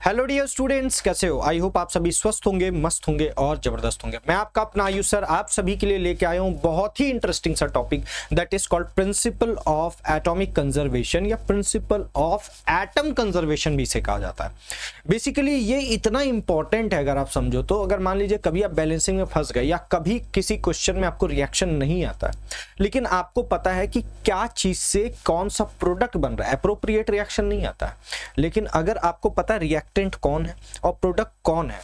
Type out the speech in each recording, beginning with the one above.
Hello dear students, कैसे हो? I hope आप सभी स्वस्थ होंगे, मस्त होंगे और जबरदस्त होंगे। मैं आपका अपना आयुष सर आप सभी के लिए लेके आया हूं बहुत ही इंटरेस्टिंग सा topic that is called principle of atomic conservation या प्रिंसिपल ऑफ एटम कंजर्वेशन भी इसे कहा जाता है। बेसिकली ये इतना इंपॉर्टेंट है, अगर आप समझो तो। अगर मान लीजिए कभी आप बैलेंसिंग में फंस गए या कभी किसी क्वेश्चन में आपको रिएक्शन नहीं आता है, लेकिन आपको पता है कि क्या चीज से कौन सा प्रोडक्ट बन रहा है, एप्रोप्रिएट रिएक्शन नहीं आता है, लेकिन अगर आपको पता है रिएक्टेंट कौन है और प्रोडक्ट कौन है,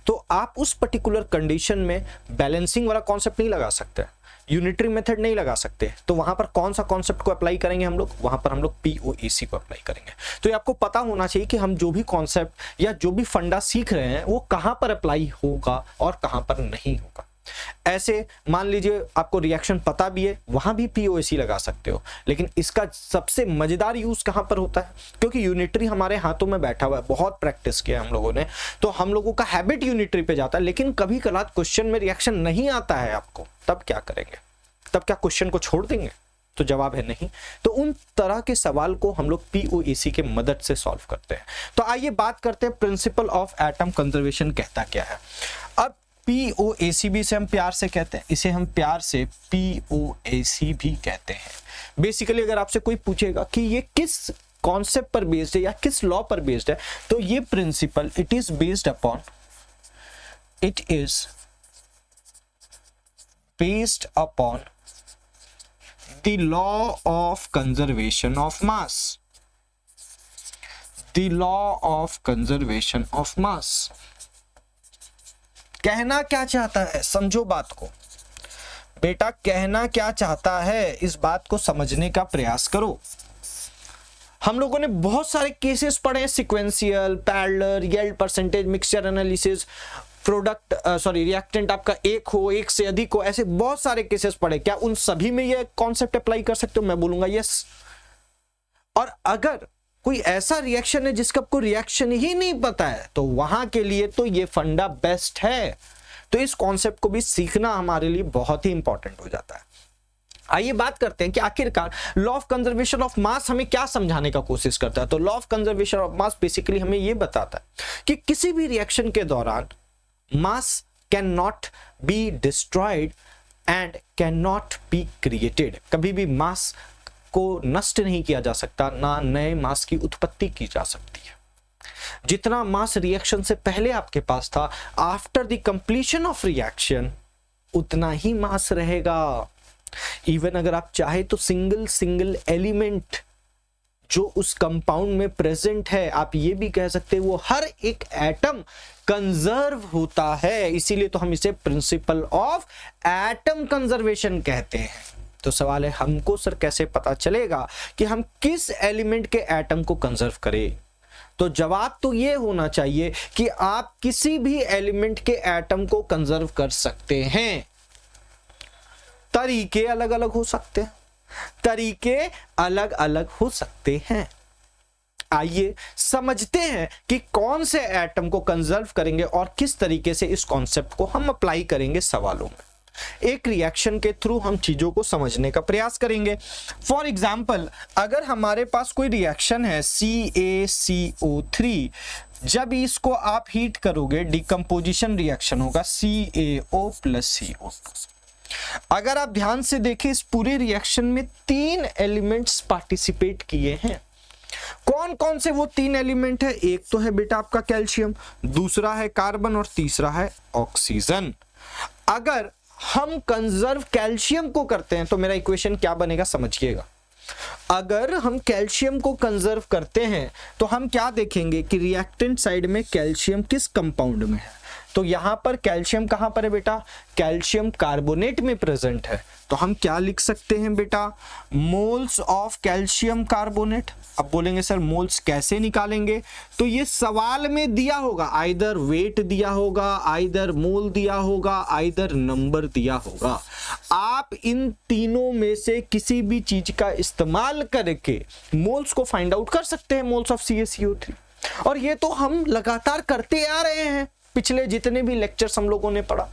तो आप उस पर्टिकुलर कंडीशन में बैलेंसिंग वाला कॉन्सेप्ट नहीं लगा सकते, यूनिटरी मेथड नहीं लगा सकते। तो वहां पर कौन सा कॉन्सेप्ट को अप्लाई करेंगे हम लोग? वहां पर हम लोग पीओएसी को अप्लाई करेंगे। तो ये आपको पता होना चाहिए कि हम जो भी कॉन्सेप्ट या जो भी फंडा सीख रहे हैं वो कहां पर अप्लाई होगा और कहां पर नहीं होगा। ऐसे मान लीजिए आपको रिएक्शन पता भी है, वहां भी पीओएसी लगा सकते हो, लेकिन इसका सबसे मजेदार यूज कहां पर होता है? क्योंकि यूनिटरी हमारे हाथों में बैठा हुआ है, बहुत प्रैक्टिस किया है हम लोगों ने, तो हम लोगों का हैबिट यूनिटरी पे जाता है। लेकिन कभी कभार क्वेश्चन में रिएक्शन नहीं आता है आपको, तब क्या करेंगे? तब क्या क्वेश्चन को छोड़ देंगे? तो जवाब है नहीं। तो उन तरह के सवाल को हम लोग पीओएसी के मदद से सॉल्व करते हैं। तो आइए बात करते हैं प्रिंसिपल ऑफ एटम कंजर्वेशन कहता क्या है। अब पीओएसी भी इसे हम प्यार से कहते हैं, इसे हम प्यार से पीओएसी भी कहते हैं। बेसिकली अगर आपसे कोई पूछेगा कि ये किस कॉन्सेप्ट पर बेस्ड है या किस लॉ पर बेस्ड है, तो ये principal it is based upon the law of conservation of mass. The law of conservation of mass. कहना क्या चाहता है, समझो बात को बेटा। कहना क्या चाहता है, इस बात को समझने का प्रयास करो। हम लोगों ने बहुत सारे केसेस पढ़े हैं, sequential, parallel, yield percentage, mixture analysis, product reactant आपका एक हो, एक से अधिक हो, ऐसे बहुत सारे केसेस पढ़े। क्या उन सभी में ये कॉन्सेप्ट अप्लाई कर सकते हो? मैं बोलूंगा यस। और अगर कोई ऐसा रिएक्शन है जिसका आपको रिएक्शन ही नहीं पता है, तो वहां के लिए तो ये फंडा बेस्ट है। तो इस कॉन्सेप्ट को भी सीखना हमारे लिए बहुत ही इंपॉर्टेंट हो जाता है। आइए बात करते हैं कि आखिरकार law of conservation of mass हमें क्या समझाने का कोशिश करता है। तो law of conservation of mass basically हमें यह बताता है कि किसी भी रिएक्शन के दौरान mass cannot be destroyed and cannot be created। कभी भी मास को नष्ट नहीं किया जा सकता, ना नए मास की उत्पत्ति की जा सकती है। जितना मास रिएक्शन से पहले आपके पास था, after the completion of reaction उतना ही मास रहेगा। इवन अगर आप चाहे तो सिंगल एलिमेंट जो उस कंपाउंड में प्रेजेंट है, आप ये भी कह सकते हैं वो हर एक एटम कंजर्व होता है। इसीलिए तो हम इसे प्रिंसिपल ऑफ एटम कंजर्वेशन कहते हैं। तो सवाल है हमको सर कैसे पता चलेगा कि हम किस एलिमेंट के एटम को कंजर्व करें? तो जवाब तो ये होना चाहिए कि आप किसी भी एलिमेंट के एटम को कंजर्व कर सकते हैं। तरीके अलग अलग हो सकते हैं, तरीके अलग अलग हो सकते हैं। आइए समझते हैं कि कौन से एटम को कंजर्व करेंगे और किस तरीके से इस कॉन्सेप्ट को हम अप्लाई करेंगे सवालों में। एक रिएक्शन के थ्रू हम चीजों को समझने का प्रयास करेंगे। फॉर एग्जाम्पल, अगर हमारे पास कोई रिएक्शन है CaCO3, जब इसको आप हीट करोगे डिकम्पोजिशन रिएक्शन होगा CaO + CO2। अगर आप ध्यान से देखें, इस पूरे रिएक्शन में 3 एलिमेंट्स पार्टिसिपेट किए हैं। कौन कौन से वो 3 एलिमेंट है? एक तो है बेटा आपका कैल्शियम, दूसरा है कार्बन और तीसरा है ऑक्सीजन। अगर हम कंजर्व कैल्शियम को करते हैं तो मेरा इक्वेशन क्या बनेगा समझिएगा। अगर हम कैल्शियम को कंजर्व करते हैं तो हम क्या देखेंगे कि रिएक्टेंट साइड में कैल्शियम किस कंपाउंड में है? तो यहां पर कैल्शियम कहां पर है बेटा? कैल्शियम कार्बोनेट में प्रेजेंट है। तो हम क्या लिख सकते हैं बेटा? Moles of calcium carbonate. अब बोलेंगे सर मोल्स कैसे निकालेंगे? तो ये सवाल में दिया होगा, आइदर वेट दिया होगा, आइदर मोल दिया होगा, आइदर नंबर दिया होगा। आप इन तीनों में से किसी भी चीज का इस्तेमाल करके मोल्स को फाइंड आउट कर सकते हैं, मोल्स ऑफ CaCO3। और ये तो हम लगातार करते आ रहे हैं, पिछले जितने भी लेक्चर्स हम लोगों ने पढ़ा।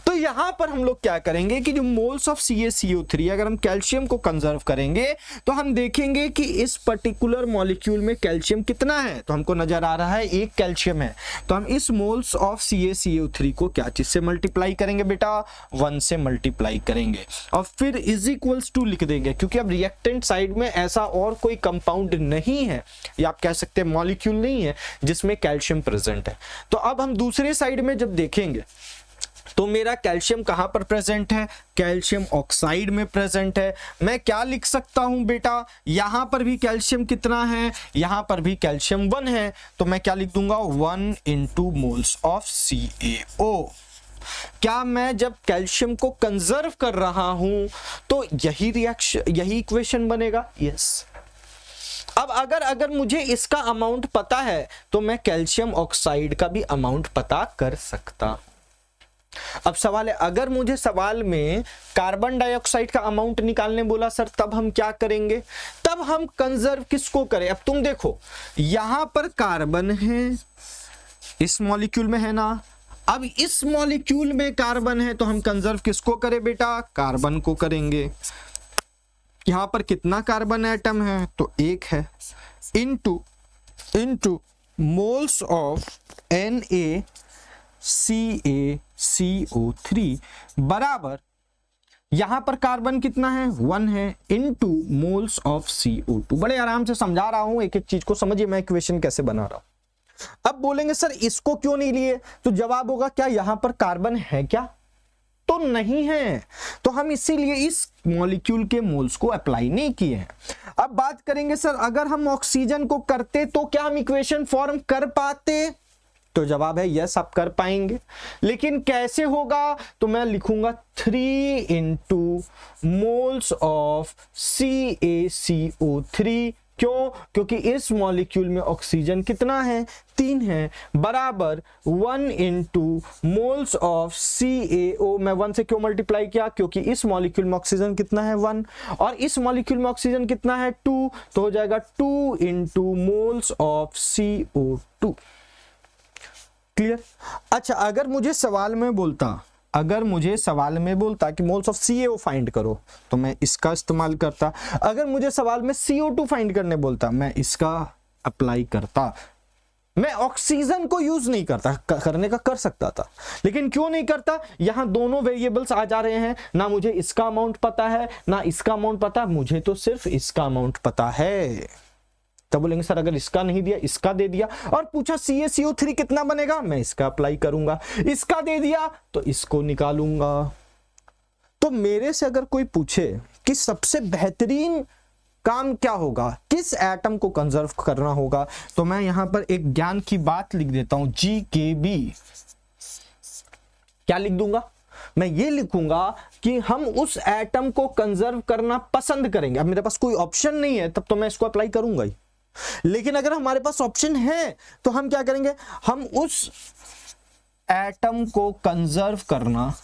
तो यहां पर हम लोग क्या करेंगे कि जो मोल्स ऑफ CaCO3, अगर हम कैल्शियम को कंजर्व करेंगे तो हम देखेंगे कि इस पर्टिकुलर मॉलिक्यूल में कैल्शियम कितना है। तो हमको नजर आ रहा है 1 कैल्शियम है, तो हम इस मोल्स ऑफ CaCO3 को क्या चीज से मल्टीप्लाई करेंगे बेटा, 1 से मल्टीप्लाई करेंगे और फिर इज इक्वल्स टू लिख देंगे, क्योंकि अब रिएक्टेंट साइड में ऐसा और कोई कंपाउंड नहीं है, या आप कह सकते हैं मॉलिक्यूल नहीं है जिसमें कैल्शियम प्रेजेंट है। तो अब हम दूसरे साइड में जब देखेंगे तो मेरा कैल्शियम कहां पर प्रेजेंट है, कैल्शियम ऑक्साइड में प्रेजेंट है। मैं क्या लिख सकता हूं बेटा, यहां पर भी कैल्शियम कितना है, यहां पर भी कैल्शियम 1 है, तो मैं क्या लिख दूंगा 1 into मोल्स ऑफ CaO। क्या मैं जब कैल्शियम को कंजर्व कर रहा हूं तो यही रिएक्शन, यही इक्वेशन बनेगा, यस। अब अगर मुझे इसका अमाउंट पता है तो मैं कैल्शियम ऑक्साइड का भी अमाउंट पता कर सकता। अब सवाल है, अगर मुझे सवाल में कार्बन डाइऑक्साइड का अमाउंट निकालने बोला सर, तब हम क्या करेंगे, तब हम कंजर्व किसको करें। अब तुम देखो यहां पर कार्बन है, इस मॉलिक्यूल में है ना, अब इस मॉलिक्यूल में कार्बन है तो हम कंजर्व किसको करें बेटा, कार्बन को करेंगे। यहां पर कितना कार्बन एटम है, तो 1 है, इनटू मोल्स ऑफ NaCaCO3 बराबर, यहां पर कार्बन कितना है 1 है, इनटू मोल्स ऑफ CO2। बड़े आराम से समझा रहा हूं, एक एक चीज को समझिए मैं इक्वेशन कैसे बना रहा हूं। अब बोलेंगे सर इसको क्यों नहीं लिए, तो जवाब होगा क्या यहां पर कार्बन है क्या, तो नहीं है, तो हम इसीलिए इस मॉलिक्यूल के मोल्स को अप्लाई नहीं किए हैं। अब बात करेंगे सर अगर हम ऑक्सीजन को करते तो क्या हम इक्वेशन फॉर्म कर पाते, तो जवाब है यस आप कर पाएंगे, लेकिन कैसे होगा, तो मैं लिखूंगा 3 into मोल्स ऑफ CaCO3। क्यों, क्योंकि इस मॉलिक्यूल में ऑक्सीजन कितना है 3 है, बराबर 1 into मोल्स ऑफ CaO। मैं 1 से क्यों मल्टीप्लाई किया, क्योंकि इस मॉलिक्यूल में ऑक्सीजन कितना है 1 और इस मॉलिक्यूल में ऑक्सीजन कितना है 2, तो हो जाएगा 2 into moles of CO2। Clear. अच्छा अगर मुझे सवाल में बोलता कि मोल्स ऑफ CaO फाइंड करो तो मैं इसका इस्तेमाल करता, अगर मुझे सवाल में CO2 फाइंड करने बोलता मैं इसका अप्लाई करता। मैं ऑक्सीजन को यूज नहीं करता, करने का कर सकता था, लेकिन क्यों नहीं करता, यहां दोनों वेरिएबल्स आ जा रहे हैं, ना मुझे इसका अमाउंट पता है ना इसका अमाउंट पता, मुझे तो सिर्फ इसका अमाउंट पता है। तब बोलेंगे सर अगर इसका नहीं दिया इसका दे दिया, और पूछा CaCO3 कितना बनेगा, मैं इसका अप्लाई करूंगा, इसका दे दिया तो इसको निकालूंगा। तो मेरे से अगर कोई पूछे कि सबसे बेहतरीन काम क्या होगा, किस एटम को कंजर्व करना होगा, तो मैं यहां पर एक ज्ञान की बात लिख देता हूं, GKB। क्या लिख दूंगा, मैं ये लिखूंगा कि हम उस एटम को कंजर्व करना पसंद करेंगे। अब मेरे पास कोई ऑप्शन नहीं है तब तो मैं इसको अप्लाई करूंगा ही, लेकिन अगर हमारे पास ऑप्शन है तो हम क्या करेंगे, हम उस एटम को कंजर्व करना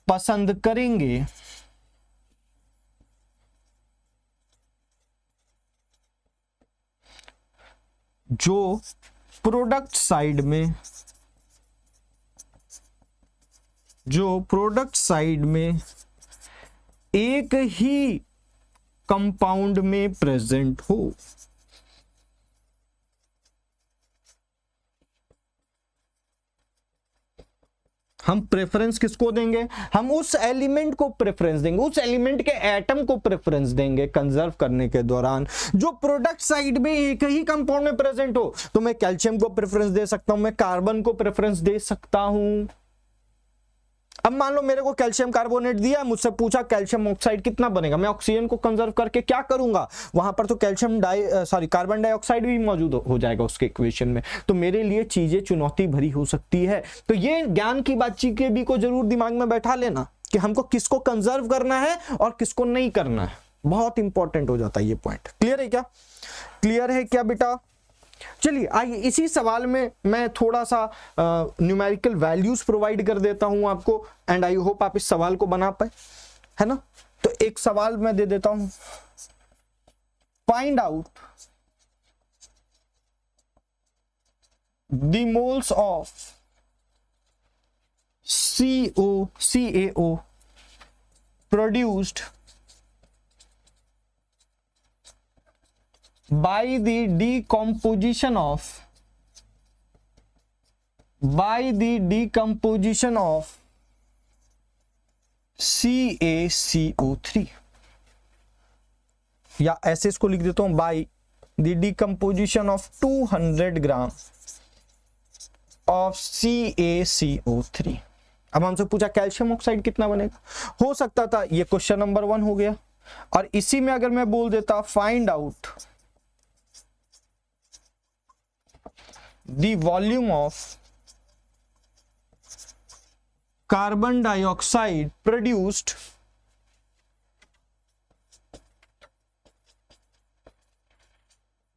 पसंद करेंगे जो प्रोडक्ट साइड में एक ही कंपाउंड में प्रेजेंट हो। हम प्रेफरेंस किसको देंगे, हम उस एलिमेंट को प्रेफरेंस देंगे, उस एलिमेंट के एटम को प्रेफरेंस देंगे कंजर्व करने के दौरान जो प्रोडक्ट साइड में एक ही कंपाउंड में प्रेजेंट हो। तो मैं कैल्शियम को प्रेफरेंस दे सकता हूं, मैं कार्बन को प्रेफरेंस दे सकता हूं। अब मान लो मेरे को कैल्शियम कार्बोनेट दिया, मुझसे पूछा कैल्शियम ऑक्साइड कितना बनेगा, मैं ऑक्सीजन को कंजर्व करके क्या करूंगा, वहां पर तो कार्बन डाइऑक्साइड भी मौजूद हो जाएगा उसके इक्वेशन में, तो मेरे लिए चीजें चुनौती भरी हो सकती है। तो ये ज्ञान की बातचीत के भी को जरूर दिमाग में बैठा लेना कि हमको किसको कंजर्व करना है और किसको नहीं करना है, बहुत इंपॉर्टेंट हो जाता है ये पॉइंट। क्लियर है क्या, क्लियर है क्या बेटा। चलिए आइए इसी सवाल में मैं थोड़ा सा न्यूमेरिकल वैल्यूज प्रोवाइड कर देता हूं आपको, एंड आई होप आप इस सवाल को बना पाए, है ना। तो एक सवाल मैं दे देता हूं, find out the moles of CaO produced by the decomposition of CaCO3, या ऐसे इसको लिख देता हूं, by the decomposition of 200 gram of CaCO3। अब हमसे पूछा कैल्शियम ऑक्साइड कितना बनेगा, हो सकता था ये क्वेश्चन नंबर 1 हो गया, और इसी में अगर मैं बोल देता find out the volume of carbon dioxide produced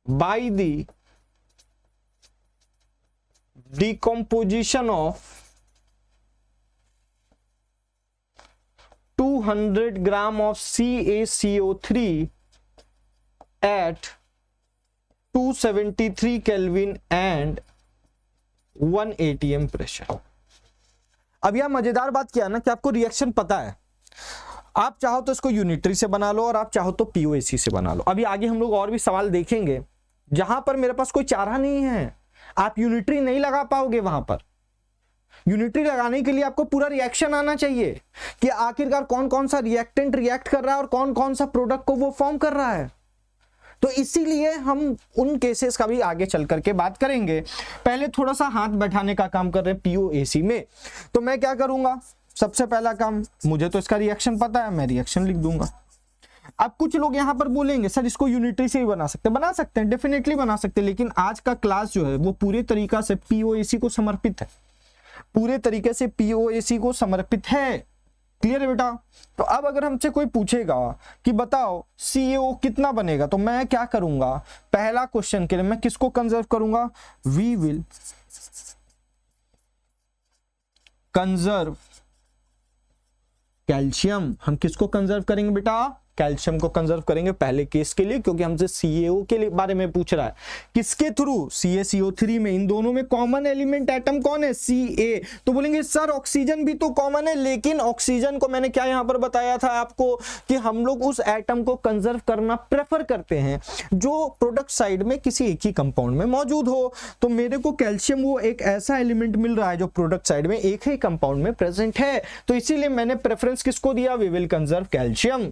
by the decomposition of 200 gram of CaCO3 at 273 Kelvin and 1 atm pressure. अब यह मजेदार बात क्या है ना कि आपको रिएक्शन पता है, आप चाहो तो इसको यूनिटरी से बना लो और आप चाहो तो पीओएसी से बना लो। अभी आगे हम लोग और भी सवाल देखेंगे जहां पर मेरे पास कोई चारा नहीं है, आप यूनिटरी नहीं लगा पाओगे। वहां पर यूनिटरी लगाने के लिए आपको पूरा रिएक्शन आना चाहिए कि आखिरकार कौन कौन सा रिएक्टेंट रिएक्ट कर रहा है और कौन कौन सा प्रोडक्ट को वो फॉर्म कर रहा है। तो इसीलिए हम उन केसेस का भी आगे चल करके बात करेंगे। पहले थोड़ा सा हाथ बैठाने का काम कर रहे हैं पीओएसी में। तो मैं क्या करूंगा, सबसे पहला काम, मुझे तो इसका रिएक्शन पता है, मैं रिएक्शन लिख दूंगा। अब कुछ लोग यहां पर बोलेंगे सर इसको यूनिटरी से भी बना सकते हैं, डेफिनेटली बना सकते हैं, लेकिन आज का क्लास जो है वो पूरे तरीका से पीओएसी को समर्पित है, पूरे तरीके से पीओएसी को समर्पित है। क्लियर है बेटा? तो अब अगर हमसे कोई पूछेगा कि बताओ CaO कितना बनेगा, तो मैं क्या करूंगा, पहला क्वेश्चन के लिए मैं किसको कंजर्व करूंगा, वी विल कंजर्व कैल्शियम। हम किसको कंजर्व करेंगे बेटा, कैल्शियम को कंजर्व करेंगे पहले केस के लिए, क्योंकि हमसे CaO के बारे में पूछ रहा है। किसके थ्रू, CaCO3 में। इन दोनों में कॉमन एलिमेंट एटम कौन है, Ca। तो बोलेंगे सर ऑक्सीजन भी तो कॉमन है, लेकिन ऑक्सीजन को मैंने क्या यहां पर बताया था आपको कि हम लोग उस एटम को कंजर्व करना प्रेफर करते हैं जो प्रोडक्ट साइड में किसी एक ही कंपाउंड में मौजूद हो। तो मेरे को कैल्शियम वो एक ऐसा एलिमेंट मिल रहा है जो प्रोडक्ट साइड में एक ही कंपाउंड में प्रेजेंट है, तो इसीलिए मैंने प्रेफरेंस किसको दिया, वी विल कंजर्व कैल्शियम।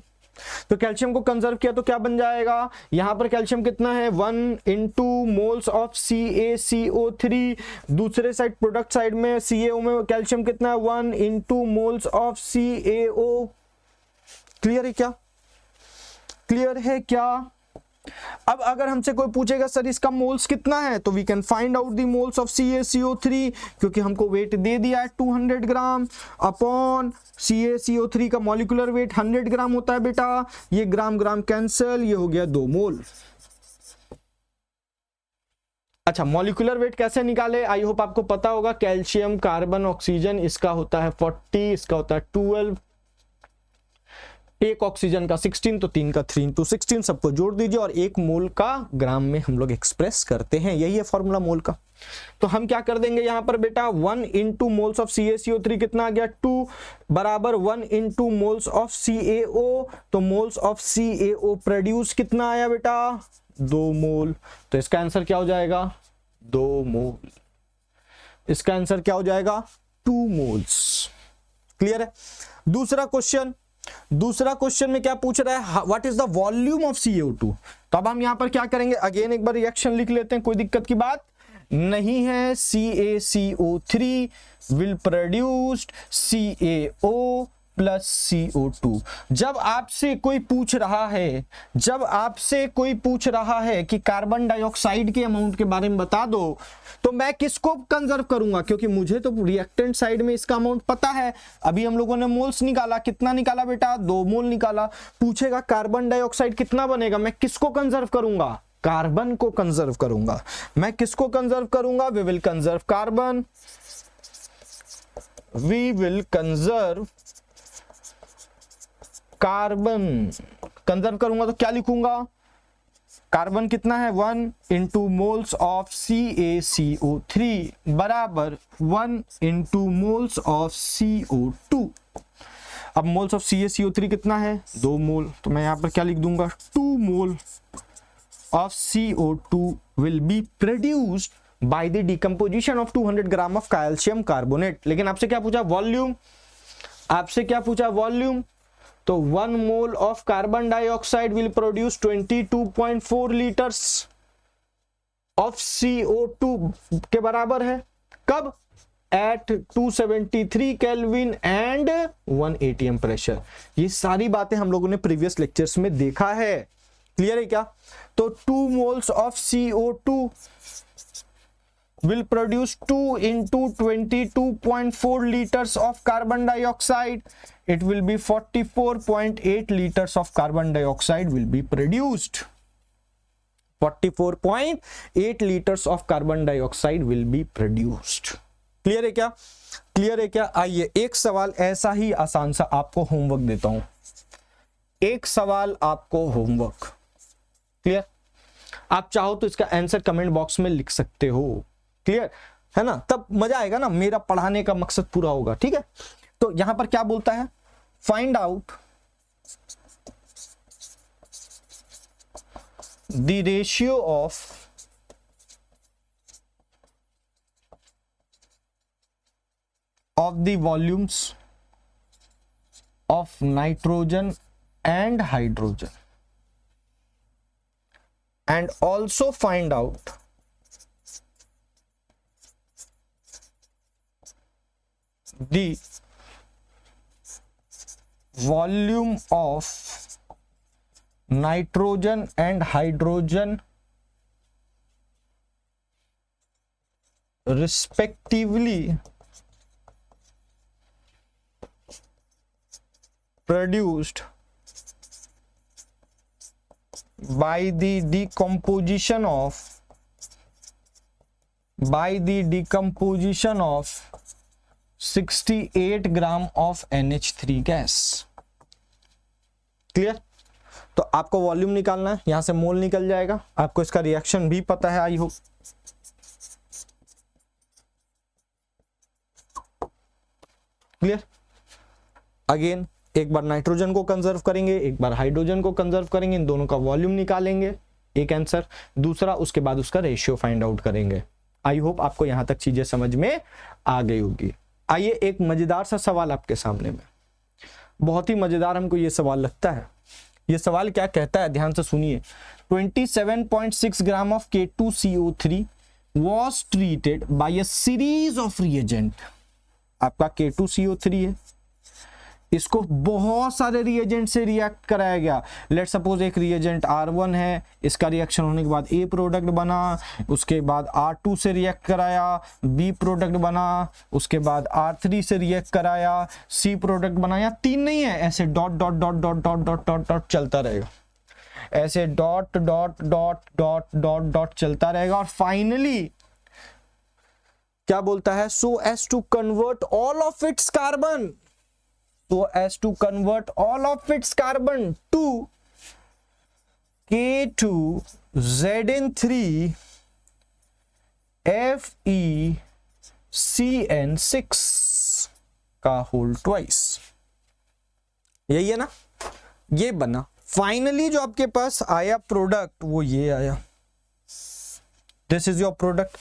तो कैल्शियम को कंजर्व किया तो क्या बन जाएगा, यहां पर कैल्शियम कितना है, 1 into मोल्स ऑफ CaCO3। दूसरे साइड प्रोडक्ट साइड में CaO में कैल्शियम कितना है, 1 into moles of CaO। Clear है क्या, क्लियर है क्या? अब अगर हमसे कोई पूछेगा सर इसका मोल्स कितना है, तो we can find out the moles of CaCO3, क्योंकि हमको वेट दे दिया है 200 ग्राम अपॉन CaCO3 का मॉलिक्यूलर वेट 100 ग्राम होता है बेटा। ये ग्राम ग्राम कैंसिल, ये हो गया 2 मोल। अच्छा, मॉलिक्यूलर वेट कैसे निकाले, आई होप आपको पता होगा। कैल्शियम, कार्बन, ऑक्सीजन, इसका होता है 40, इसका होता है 12, एक ऑक्सीजन का 16, तो 3 का 3 into 16, सबको जोड़ दीजिए और 1 मोल का ग्राम में हम लोग एक्सप्रेस करते हैं, यही है फॉर्मूला मोल का। तो हम क्या कर देंगे यहां पर बेटा, 1 into मोल्स ऑफ CaCO3 कितना आ गया, 2 बराबर 1 into मोल्स ऑफ CaO। तो मोल्स ऑफ CaO प्रोड्यूस कितना आया बेटा, 2 मोल। तो इसका आंसर क्या हो जाएगा, 2 मोल। इसका आंसर क्या हो जाएगा, 2 मोल्स। क्लियर है? दूसरा क्वेश्चन में क्या पूछ रहा है, what is the volume of CO2। तो अब हम यहां पर क्या करेंगे, अगेन एक बार रिएक्शन लिख लेते हैं, कोई दिक्कत की बात नहीं है। CaCO3 will produced CaO plus CO2। जब आपसे कोई पूछ रहा है कि कार्बन डाइऑक्साइड के अमाउंट के बारे में बता दो, तो मैं किसको कंजर्व करूंगा, क्योंकि मुझे तो रिएक्टेंट साइड में इसका अमाउंट पता है। अभी हम लोगों ने मोल्स निकाला, कितना निकाला बेटा, 2 मोल निकाला। पूछेगा कार्बन डाइऑक्साइड कितना बनेगा, मैं किसको कंजर्व करूंगा, कार्बन को कंजर्व करूंगा। मैं किसको कंजर्व करूंगा, we will conserve carbon, we will conserve carbon. Conserve करूंगा तो क्या लिखूंगा, कार्बन कितना है 1 इंटू मोल्स ऑफ CaCO3 बराबर 1 इंटू मोल्स ऑफ CO2। अब मोल्स ऑफ CaCO3 कितना है 2 मोल, तो मैं यहां पर क्या लिख दूंगा 2 mole of CO2 will be produced by the decomposition of 200 gram of calcium carbonate. लेकिन आपसे क्या पूछा वॉल्यूम, आपसे क्या पूछा वॉल्यूम, तो 1 mole of carbon dioxide will produce 22.4 litres of CO2 के बराबर है, कब at 273 kelvin and 1 atm pressure. ये सारी बातें हम लोगों ने प्रीवियस लेक्चर्स में देखा है, क्लियर है क्या। तो 2 moles of CO2 will produce 2 into 22.4 liters of carbon dioxide. It will be 44.8 liters of carbon dioxide will be produced. 44.8 liters of carbon dioxide will be produced. Clear है क्या, clear है क्या। आइए एक सवाल ऐसा ही आसान सा आपको होमवर्क देता हूं, एक सवाल आपको होमवर्क, क्लियर। आप चाहो तो इसका आंसर कमेंट बॉक्स में लिख सकते हो, क्लियर है ना, तब मजा आएगा ना, मेरा पढ़ाने का मकसद पूरा होगा, ठीक है। तो यहां पर क्या बोलता है, find out the ratio of the volumes of nitrogen and hydrogen and also find out the volume of nitrogen and hydrogen respectively produced by the decomposition of 68 gram of NH3 gas. Clear. तो आपको volume निकालना है, यहां से मोल निकल जाएगा, आपको इसका रिएक्शन भी पता है आई होप। क्लियर। अगेन एक बार नाइट्रोजन को कंजर्व करेंगे, एक बार हाइड्रोजन को कंजर्व करेंगे, इन दोनों का वॉल्यूम निकालेंगे, एक आंसर, दूसरा उसके बाद उसका रेशियो फाइंड आउट करेंगे। आई होप आपको यहां तक चीजें समझ में आ गई होगी। आइए एक मजेदार सा सवाल आपके सामने में, बहुत ही मजेदार हमको ये सवाल लगता है। ये सवाल क्या कहता है, ध्यान से सुनिए। 27.6 gram of K2CO3 was treated by a series of reagent। आपका K2CO3 है, इसको बहुत सारे रिएजेंट से रिएक्ट कराया गया। लेट सपोज एक रिएजेंट R1 है, इसका रिएक्शन होने के बाद A प्रोडक्ट बना, उसके बाद R2 से रिएक्ट कराया, B प्रोडक्ट बना, उसके बाद R3 से रिएक्ट कराया, C प्रोडक्ट बनाया। 3 नहीं है, ऐसे dot dot dot dot dot dot dot dot चलता रहेगा, ऐसे dot dot dot dot dot dot चलता रहेगा। और फाइनली क्या बोलता है, so as to convert all of its carbon, so as to convert all of its carbon to K2Zn3 FeCN6 का होल ट्वाइस। यही है ना, ये बना। फाइनली जो आपके पास आया प्रोडक्ट वो ये आया, दिस इज योर प्रोडक्ट।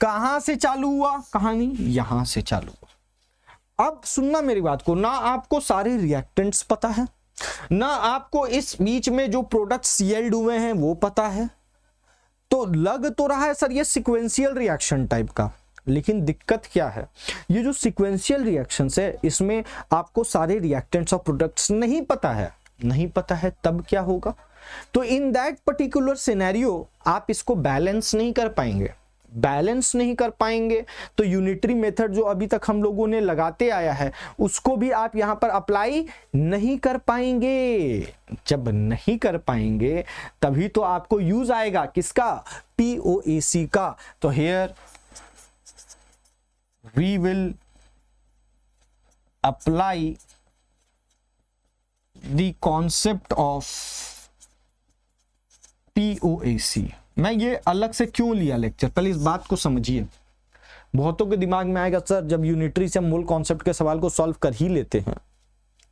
कहां से चालू हुआ कहानी, यहां से चालू हुआ। अब सुनना मेरी बात को, ना आपको सारे रिएक्टेंट्स पता है, ना आपको इस बीच में जो प्रोडक्ट्स यील्ड हुए हैं वो पता है, तो लग तो रहा है सर ये सीक्वेंशियल रिएक्शन टाइप का। लेकिन दिक्कत क्या है, ये जो सीक्वेंशियल रिएक्शंस है इसमें आपको सारे रिएक्टेंट्स और प्रोडक्ट्स नहीं पता है, नहीं पता है, तब क्या होगा, तो इन दैट पर्टिकुलर सिनेरियो आप इसको बैलेंस नहीं कर पाएंगे। बैलेंस नहीं कर पाएंगे तो यूनिटरी मेथड जो अभी तक हम लोगों ने लगाते आया है उसको भी आप यहां पर अप्लाई नहीं कर पाएंगे। जब नहीं कर पाएंगे तभी तो आपको यूज आएगा किसका, POAC का। तो here we will apply the concept of POAC, मैं ये अलग से क्यों लिया लेक्चर, पहले इस बात को समझिए। बहुतों के दिमाग में आएगा सर जब यूनिटरी से हम मूल कॉन्सेप्ट के सवाल को सॉल्व कर ही लेते हैं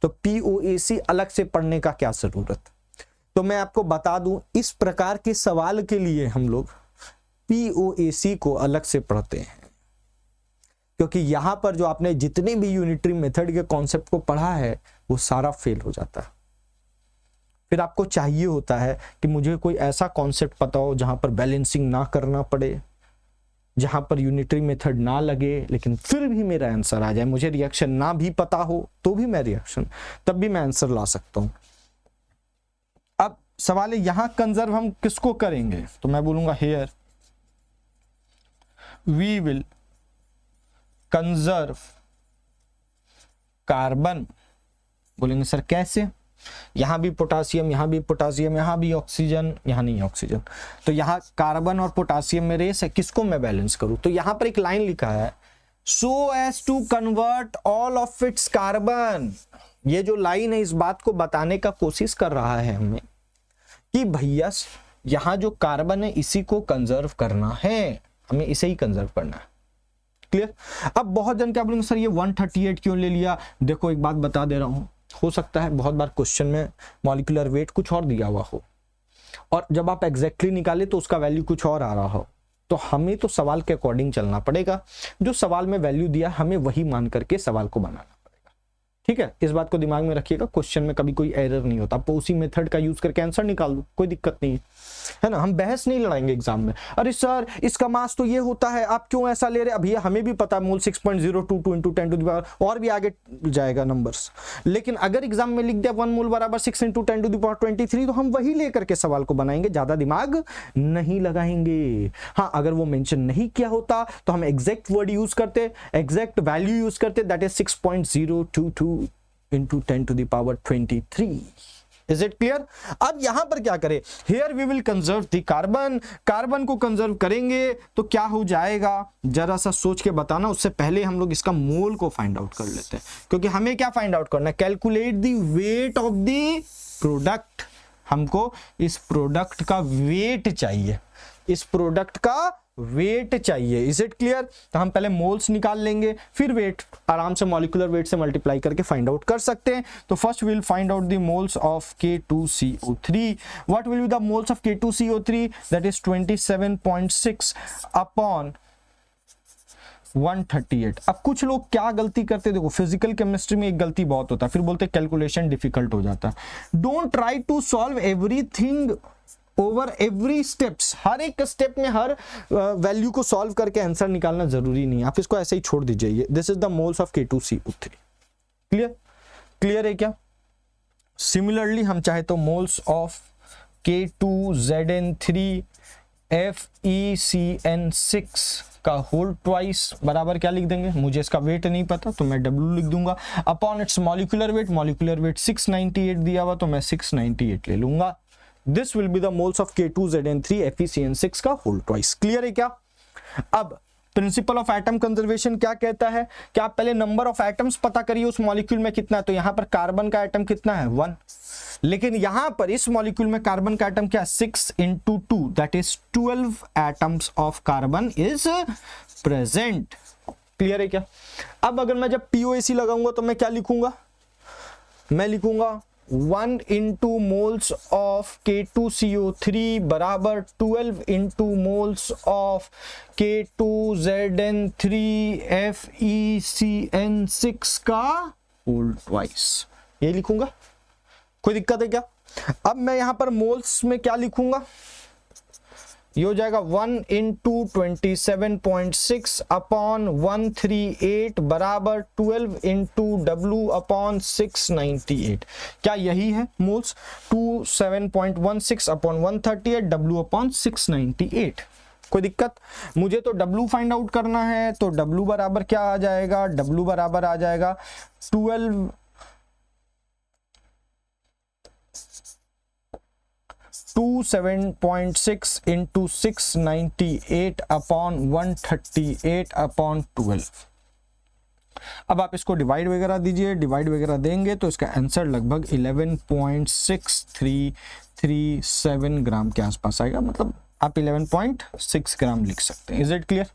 तो POAC अलग से पढ़ने का क्या जरूरत। तो मैं आपको बता दूं, इस प्रकार के सवाल के लिए हम लोग POAC को अलग से पढ़ते हैं, क्योंकि यहां पर जो आपने जितने भी यूनिटरी मेथड के कॉन्सेप्ट को पढ़ा है वो सारा फेल हो जाता है। फिर आपको चाहिए होता है कि मुझे कोई ऐसा कॉन्सेप्ट पता हो जहां पर बैलेंसिंग ना करना पड़े, जहां पर यूनिटरी मेथड ना लगे, लेकिन फिर भी मेरा आंसर आ जाए। मुझे रिएक्शन ना भी पता हो तो भी मैं रिएक्शन, तब भी मैं आंसर ला सकता हूं। अब सवाल है यहां कंजर्व हम किसको करेंगे, तो मैं बोलूंगा here we will conserve carbon. बोलेंगे सर कैसे, यहां भी पोटासियम, यहां भी पोटासियम, यहां भी ऑक्सीजन, यहां नहीं ऑक्सीजन, तो यहां कार्बन और पोटासियम में रेस है, किसको मैं बैलेंस करूं। तो यहां पर एक लाइन लिखा है so as to convert all of its carbon. ये जो लाइन है इस बात को बताने का कोशिश कर रहा है हमें कि भैया यहां जो कार्बन है इसी को कंजर्व करना है, हमें इसे ही कंजर्व करना है। क्लियर। अब बहुत जन क्या बोलेंगे सर ये 138 क्यों ले लिया। देखो एक बात बता दे रहा हूं, हो सकता है बहुत बार क्वेश्चन में मॉलिक्यूलर वेट कुछ और दिया हुआ हो और जब आप एग्जैक्टली निकाले तो उसका वैल्यू कुछ और आ रहा हो, तो हमें तो सवाल के अकॉर्डिंग चलना पड़ेगा। जो सवाल में वैल्यू दिया हमें वही मान करके सवाल को बनाना पड़ेगा। ठीक है, इस बात को दिमाग में रखिएगा, क्वेश्चन में कभी कोई एरर नहीं होता, आप उसी मेथड का यूज करके आंसर निकाल दो, कोई दिक्कत नहीं है ना। हम बहस नहीं लड़ाएंगे एग्जाम में, अरे सर इसका मास तो ये होता है आप क्यों ऐसा ले रहे हैं। भैया हमें भी पता है मोल 6.022 इंटू 10 टू द पावर और भी आगे जाएगा नंबर्स, लेकिन अगर एग्जाम में लिख दिया 1 मोल बराबर 6 इंटू 10 टू द पावर 23 तो हम वही लेकर के सवाल को बनाएंगे, ज्यादा दिमाग नहीं लगाएंगे। हाँ अगर वो मेंशन नहीं किया होता तो हम एग्जैक्ट वर्ड यूज करते, एग्जैक्ट वैल्यू यूज करते, that is 6.022 into 10 to the power 23। Is it clear? अब यहां पर क्या करें, here we will conserve the carbon, carbon को कंजर्व करेंगे तो क्या हो जाएगा जरा सा सोच के बताना। उससे पहले हम लोग इसका मोल को फाइंड आउट कर लेते हैं, क्योंकि हमें क्या फाइंड आउट करना है, calculate the weight of the product. हमको इस प्रोडक्ट का वेट चाहिए, इस प्रोडक्ट का वेट चाहिए। Is it clear. तो हम पहले मोल्स निकाल लेंगे फिर वेट आराम से मॉलिक्यूलर वेट से मल्टीप्लाई करके फाइंड आउट कर सकते हैं। तो first will find out the moles of K2CO3। What will be the moles of K2CO3, that is 27.6 upon 138। अब कुछ लोग क्या गलती करते, देखो फिजिकल केमिस्ट्री में एक गलती बहुत होता है, फिर बोलते कैलकुलेशन डिफिकल्ट हो जाता है। Don't try to solve everything over every steps, हर एक स्टेप में हर वैल्यू को सॉल्व करके आंसर निकालना जरूरी नहीं है, आप इसको ऐसे ही छोड़ दीजिए। This is the moles of K2CO3। Clear, clear है क्या। सिमिलरली हम चाहे तो मोल्स ऑफ K2ZN3 FeCN6 का होल ट्वाइस बराबर क्या लिख देंगे, मुझे इसका वेट नहीं पता तो मैं W लिख दूंगा, upon its molecular weight, molecular weight 698 दिया हुआ तो मैं 698 ले लूंगा। This will be the moles of K2ZN3 FeCN6 का होल ट्वाइस। क्लियर है क्या। अब प्रिंसिपल ऑफ एटम कंजर्वेशन क्या कहता है कि आप पहले नंबर ऑफ एटम्स पता करिए उस मॉलिक्यूल में कितना है। तो यहां पर कार्बन का एटम कितना है 1, लेकिन यहां पर इस मॉलिक्यूल में कार्बन का एटम क्या है 6 into 2 that is 12 atoms of carbon is present. Clear है क्या। अब अगर मैं जब POAC लगाऊंगा तो मैं क्या लिखूंगा, मैं लिखूंगा 1 into moles of K2CO3 बराबर 12 into moles of K2ZN3 FeCN6 का होल ट्वाइस, ये लिखूंगा। कोई दिक्कत है क्या। अब मैं यहां पर मोल्स में क्या लिखूंगा, ये हो जाएगा 1 into 27.6 अपॉन 138 बराबर 12 into W अपॉन 698। क्या यही है मोल्स, 27.16 अपॉन 138 W अपॉन 698। कोई दिक्कत। मुझे तो W फाइंड आउट करना है तो W बराबर क्या आ जाएगा, W बराबर आ जाएगा 27.6 into 698 अपॉन 138 अपॉन 12। अब आप इसको डिवाइड वगैरह दीजिए, डिवाइड वगैरह देंगे तो इसका आंसर लगभग 11.6337 ग्राम के आसपास आएगा। मतलब आप 11.6 ग्राम लिख सकते हैं। Is it clear?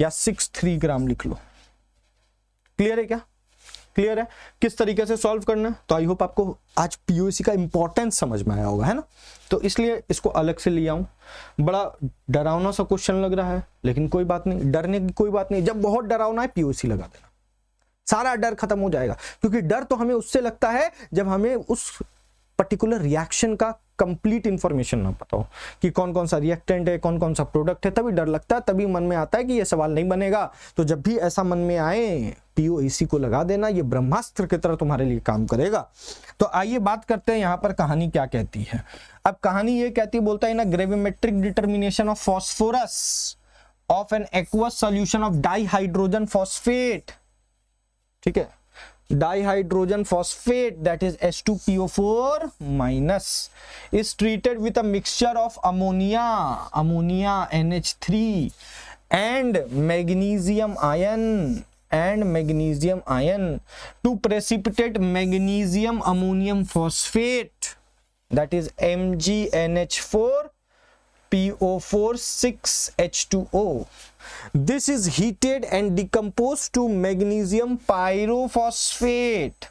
या 63 ग्राम लिख लो। क्लियर है क्या? क्लियर है किस तरीके से सॉल्व करना है? तो आई होप आपको आज पीओसी का इंपॉर्टेंस समझ में आया होगा, है ना? तो इसलिए इसको अलग से लिया हूं। बड़ा डरावना सा क्वेश्चन लग रहा है, लेकिन कोई बात नहीं, डरने की कोई बात नहीं। जब बहुत डरावना है पीओसी लगा देना, सारा डर खत्म हो जाएगा। क्योंकि डर तो हमें उससे लगता है जब हमें उस पर्टिकुलर रिएक्शन का कंप्लीट इंफॉर्मेशन ना पता हो कि कौन कौन सा रिएक्टेंट है, कौन कौन सा प्रोडक्ट है, तभी डर लगता है, तभी मन में आता है कि ये सवाल नहीं बनेगा। तो जब भी ऐसा मन में आए पीओसी को लगा देना, ये ब्रह्मास्त्र की तरह तुम्हारे लिए काम करेगा। तो आइए बात करते हैं यहाँ पर कहानी क्या कहती है। अब कहानी ये कहती है, बोलता है ना, gravimetric determination of phosphorus of an aqueous solution of dihydrogen phosphate, ठीक है, dihydrogen phosphate that is H2PO4 minus is treated with a mixture of ammonia NH3 and magnesium ion to precipitate magnesium ammonium phosphate that is MgNH4 PO4 6H2O. This is heated and decomposed to magnesium pyrophosphate.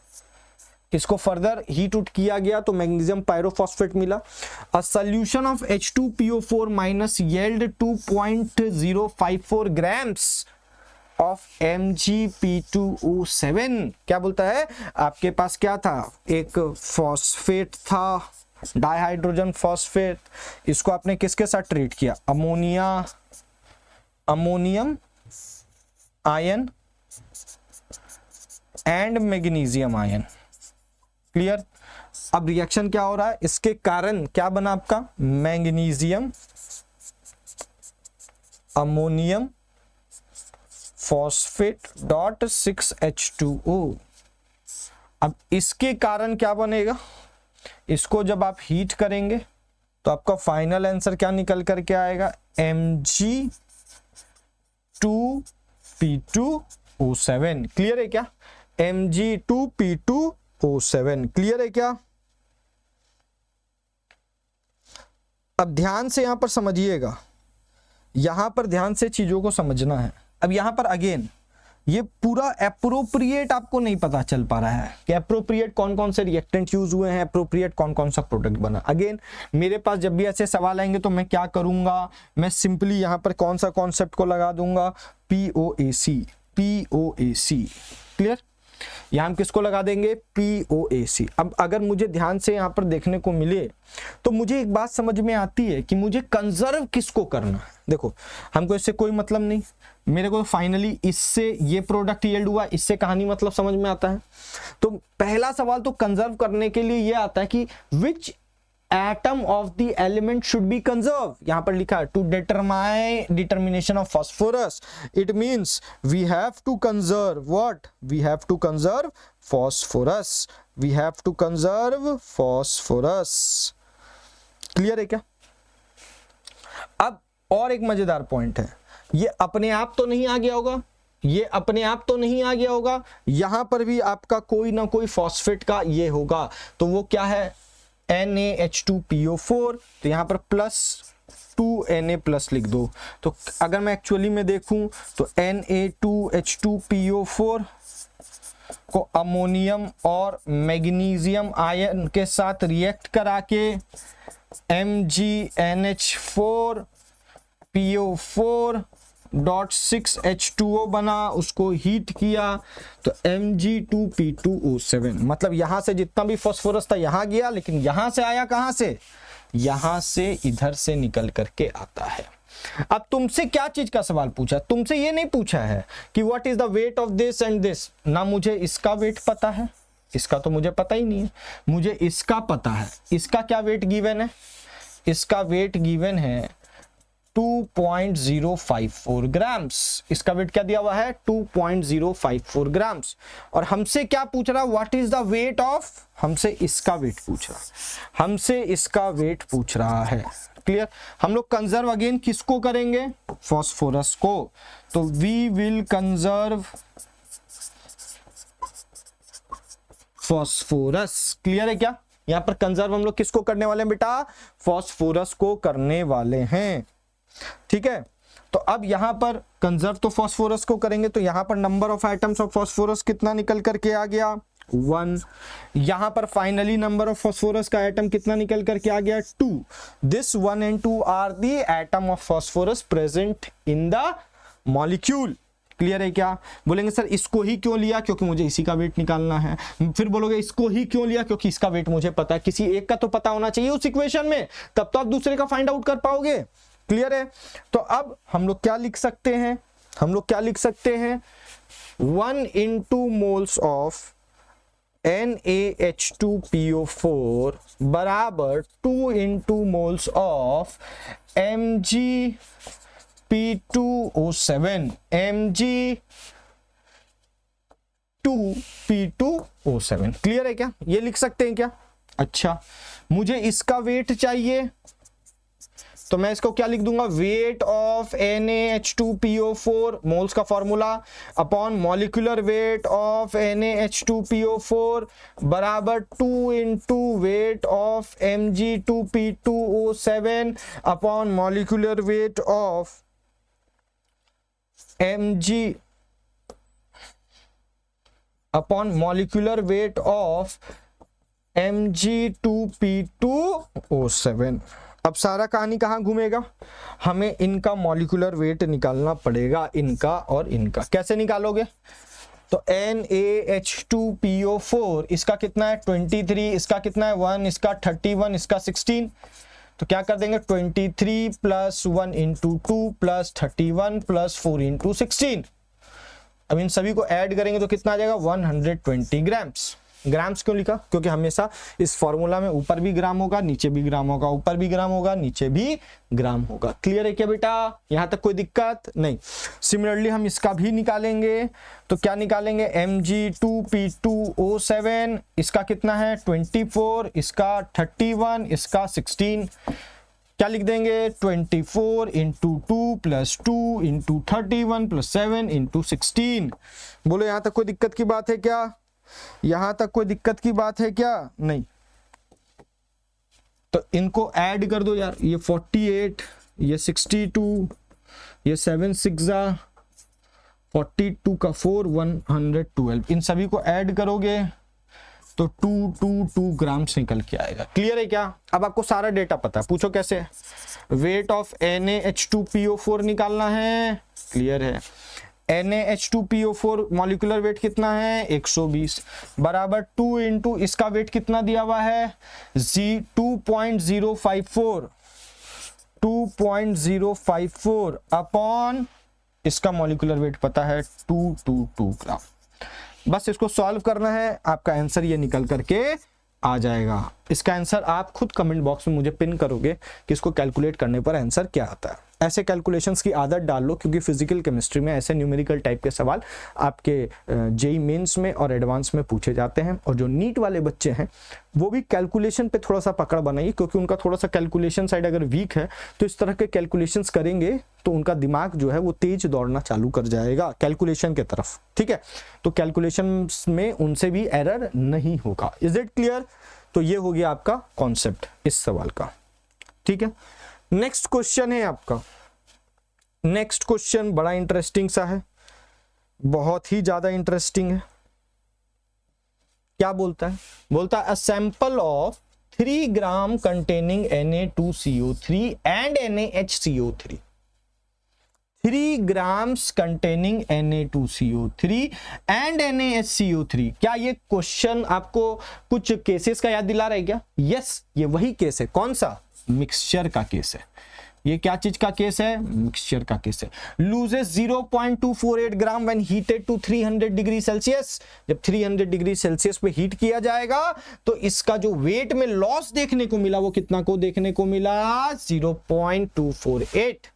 इसको further heat उट किया गया तो magnesium pyrophosphate मिला। A solution of H2PO4 minus yield 2.054 grams of MgP2O7। क्या बोलता है? आपके पास क्या था? एक फॉस्फेट था, डाइहाइड्रोजन फॉस्फेट। इसको आपने किसके साथ ट्रीट किया? Ammonium ion and magnesium ion. Clear? अब रिएक्शन क्या हो रहा है? इसके कारण क्या बना आपका? Magnesium ammonium phosphate dot 6H2O। अब इसके कारण क्या बनेगा? इसको जब आप हीट करेंगे तो आपका फाइनल आंसर क्या निकल करके आएगा? Mg2P2O7। क्लियर है क्या? Mg2P2O7 क्लियर है क्या? अब ध्यान से यहां पर समझिएगा, यहां पर ध्यान से चीजों को समझना है। अब यहां पर अगेन ये पूरा एप्रोप्रिएट आपको नहीं पता चल पा रहा है कि एप्रोप्रिएट कौन कौन से रिएक्टेंट यूज हुए हैं, एप्रोप्रिएट कौन कौन सा प्रोडक्ट बना। अगेन मेरे पास जब भी ऐसे सवाल आएंगे तो मैं क्या करूंगा? मैं सिंपली यहां पर कौन सा कॉन्सेप्ट को लगा दूंगा? POAC। क्लियर? यहां हम किसको लगा देंगे? POAC। अब अगर मुझे ध्यान से यहां पर देखने को मिले तो मुझे एक बात समझ में आती है कि मुझे कंजर्व किसको करना है। देखो, हमको इससे कोई मतलब नहीं, मेरे को फाइनली इससे ये प्रोडक्ट यील्ड हुआ, इससे कहानी मतलब समझ में आता है। तो पहला सवाल तो कंजर्व करने के लिए ये आता है कि which atom of the element should be conserve. यहां पर लिखा है to determination of phosphorus, it means we have to conserve what? We have to conserve phosphorus. We have to conserve phosphorus. Clear है क्या? अब और एक मजेदार पॉइंट है, ये अपने आप तो नहीं आ गया होगा, ये अपने आप तो नहीं आ गया होगा, यहां पर भी आपका कोई ना कोई फॉस्फेट का ये होगा। तो वो क्या है? NaH2PO4। तो यहां पर प्लस 2Na प्लस लिख दो। तो अगर मैं एक्चुअली में देखूं तो Na2H2PO4 को अमोनियम और मैग्नीशियम आयन के साथ रिएक्ट करा के MgNH4PO4.6H2O बना, उसको हीट किया तो Mg2P2O7। मतलब यहां से जितना भी फास्फोरस था यहां गया, लेकिन यहां से आया कहां से? यहां से इधर से निकल करके आता है। अब तुमसे क्या चीज का सवाल पूछा? तुमसे ये नहीं पूछा है कि what is the weight of this and this. ना मुझे इसका वेट पता है, इसका तो मुझे पता ही नहीं है, मुझे इसका पता है। इसका क्या वेट गिवन है? इसका वेट गिवन है 2.054 ग्राम्स। इसका वेट क्या दिया हुआ है? 2.054 ग्राम्स। और हमसे क्या पूछ रहा? What is the weight of? हमसे इसका वेट पूछ रहा, हमसे इसका वेट पूछ रहा है। क्लियर? हम लोग कंजर्व अगेन किसको करेंगे? फास्फोरस को। तो we will conserve phosphorus. Clear है क्या? यहां पर कंजर्व हम लोग किसको करने वाले हैं बेटा? फॉस्फोरस को करने वाले हैं। ठीक है, तो अब यहां पर कंजर्व तो फॉस्फोरस को करेंगे, तो यहां पर number of atoms of phosphorus कितना निकल करके आ गया? 1। यहां पर फाइनली नंबर ऑफ फॉस्फोरस का एटम कितना निकल करके आ गया? 2। This 1 and 2 are the atom of phosphorus present in the molecule. Clear है क्या? बोलेंगे सर इसको ही क्यों लिया? क्योंकि मुझे इसी का वेट निकालना है। फिर बोलोगे इसको ही क्यों लिया? क्योंकि इसका वेट मुझे पता है। किसी एक का तो पता होना चाहिए उस इक्वेशन में, तब तो आप दूसरे का फाइंड आउट कर पाओगे। क्लियर है? तो अब हम लोग क्या लिख सकते हैं? हम लोग क्या लिख सकते हैं? 1 into moles of NaH2PO4 बराबर 2 into moles of Mgp2O7 Mg2P2O7। Clear है क्या? ये लिख सकते हैं क्या? अच्छा, मुझे इसका वेट चाहिए तो मैं इसको क्या लिख दूंगा? वेट ऑफ NaH2PO4 मोल्स का formula upon molecular weight of NaH2PO4 बराबर 2 into weight of Mg2P2O7 upon molecular weight of Mg upon molecular weight of Mg2P2O7। अब सारा कहानी कहां घूमेगा? हमें इनका मॉलिक्यूलर वेट निकालना पड़ेगा, इनका और इनका। कैसे निकालोगे? तो NaH2PO4 इसका कितना है? 23, इसका कितना है? 1, इसका 31, इसका 16। तो क्या कर देंगे? 23 plus 1 into 2 plus 31 plus 4 into 16। अब इन सभी को ऐड करेंगे तो कितना आ जाएगा? 120 ग्राम्स। ग्राम्स क्यों लिखा? क्योंकि हमेशा इस फॉर्मूला में ऊपर भी ग्राम होगा, नीचे भी ग्राम होगा, ऊपर भी ग्राम होगा, नीचे भी ग्राम होगा। क्लियर है क्या बेटा? यहां तक कोई दिक्कत नहीं। सिमिलरली हम इसका भी निकालेंगे, तो क्या निकालेंगे? Mg2P2O7 इसका कितना है? 24, इसका 31, इसका 16। क्या लिख देंगे? 24 into 2 plus 2 into 31 plus 7 into 16। बोलो यहां तक कोई दिक्कत की बात है क्या? यहां तक कोई दिक्कत की बात है क्या? नहीं। तो इनको ऐड कर दो यार, ये 48, ये 62, ये 7 6 42 का 4 112। इन सभी को ऐड करोगे तो 222 ग्राम्स निकल के आएगा। क्लियर है क्या? अब आपको सारा डेटा पता है, पूछो कैसे? वेट ऑफ NaH2PO4 निकालना है। क्लियर है? NaH2PO4 मॉलिक्यूलर वेट कितना है? 120 बराबर 2 इंटू इसका वेट कितना दिया हुआ है? 2.054 अपॉन इसका मॉलिक्यूलर वेट पता है 222 ग्राम। बस इसको सॉल्व करना है, आपका आंसर ये निकल करके आ जाएगा। इसका आंसर आप खुद कमेंट बॉक्स में मुझे पिन करोगे कि इसको कैलकुलेट करने पर आंसर क्या आता है। ऐसे कैलकुलेशंस की आदत डाल लो, क्योंकि फिजिकल केमिस्ट्री में ऐसे न्यूमेरिकल टाइप के सवाल आपके जेई मेंस में और एडवांस में पूछे जाते हैं। और जो नीट वाले बच्चे हैं वो भी कैलकुलेशन पे थोड़ा सा पकड़ बनाइए, क्योंकि उनका थोड़ा सा कैलकुलेशन साइड अगर वीक है तो इस तरह के कैलकुलेशंस करेंगे तो उनका दिमाग जो है वो तेज दौड़ना चालू कर जाएगा कैलकुलेशन के तरफ। ठीक है, तो कैलकुलेशन में उनसे भी एरर नहीं होगा। Is it clear? तो ये हो गया आपका कॉन्सेप्ट इस सवाल का। ठीक है, नेक्स्ट क्वेश्चन है आपका। नेक्स्ट क्वेश्चन बड़ा इंटरेस्टिंग सा है, बहुत ही ज्यादा इंटरेस्टिंग है। क्या बोलता है? बोलता है a sample of 3 gram containing Na2CO3 and NaHCO3। 3 grams containing Na2CO3 and NaHCO3। क्या ये क्वेश्चन आपको कुछ केसेस का याद दिला रहा है क्या? यस, ये वही केस है। कौन सा? मिक्सचर का केस है। ये क्या चीज का केस है? मिक्सचर का केस है। Loses 0.248 gram when heated to 300 degree Celsius. जब 300 डिग्री सेल्सियस पे हीट किया जाएगा तो इसका जो वेट में लॉस देखने को मिला वो कितना को देखने को मिला? 0.248।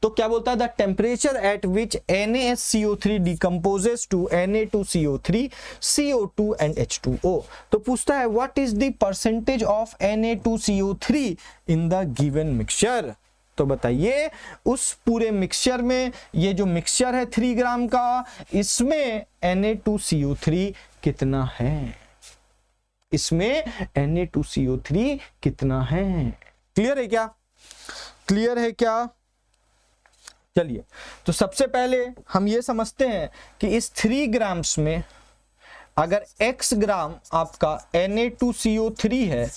तो क्या बोलता है? The temperature at which NaCO3 decomposes to Na2CO3 CO2 and H2O। तो पूछता है what is the percentage of Na2CO3 in the given mixture. तो बताइए उस पूरे मिक्सचर में, ये जो मिक्सचर है 3 ग्राम का, इसमें Na2CO3 कितना है? इसमें Na2CO3 कितना है। क्लियर है क्या? क्लियर है क्या? चलिए, तो सबसे पहले हम ये समझते हैं कि इस 3 ग्राम्स में अगर x ग्राम आपका Na2CO3 है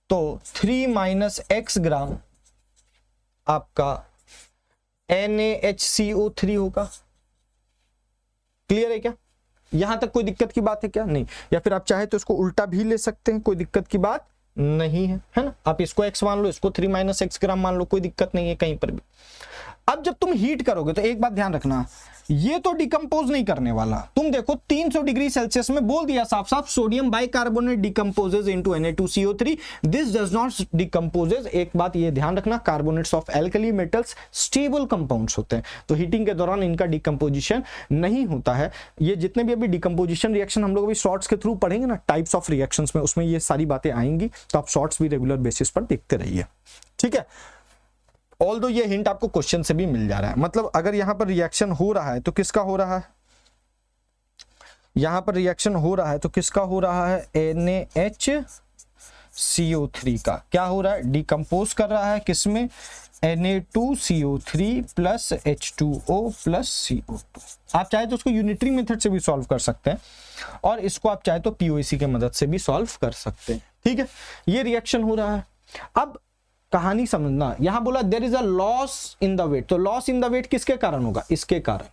तो 3 माइनस x ग्राम आपका NaHCO3 होगा। क्लियर है क्या? यहां तक कोई दिक्कत की बात है क्या? नहीं। या फिर आप चाहे तो इसको उल्टा भी ले सकते हैं, कोई दिक्कत की बात नहीं है, है ना। आप इसको x मान लो, इसको 3 माइनस x ग्राम मान लो, कोई दिक्कत नहीं है कहीं पर भी। अब जब तुम हीट करोगे तो एक बात ध्यान रखना, ये तो डिकम्पोज नहीं करने वाला। तुम देखो 300 डिग्री सेल्सियस में बोल दिया साफ साफ, sodium bicarbonate decomposes into Na2CO3, this does not decomposes. एक बात ये ध्यान रखना, carbonates of alkali metals stable compounds होते हैं, तो हीटिंग के दौरान इनका डिकम्पोजिशन नहीं होता है। ये जितने भी अभी डिकम्पोजिशन रिएक्शन हम लोग अभी शॉर्ट्स के थ्रू पढ़ेंगे ना, टाइप्स ऑफ रिएक्शंस में, उसमें ये सारी बातें आएंगी, तो आप शॉर्ट्स भी रेगुलर बेसिस पर देखते रहिए, ठीक है। ऑल्दो ये हिंट आपको क्वेश्चन से भी मिल जा रहा है। मतलब अगर यहां पर रिएक्शन हो रहा है तो किसका हो रहा है? यहां पर रिएक्शन हो रहा है तो किसका हो रहा है? NaHCO3 का। क्या हो रहा है? डिकम्पोज कर रहा है किसमें? Na2CO3 plus H2O plus CO2। आप चाहे तो उसको यूनिटरी मेथड से भी सॉल्व कर सकते हैं और इसको आप चाहे तो POAC के मदद से भी सॉल्व कर सकते हैं, ठीक है। ये रिएक्शन हो रहा है। अब कहानी समझना, यहां बोला there is a loss in the weight, तो लॉस इन द वेट किसके कारण होगा? इसके कारण।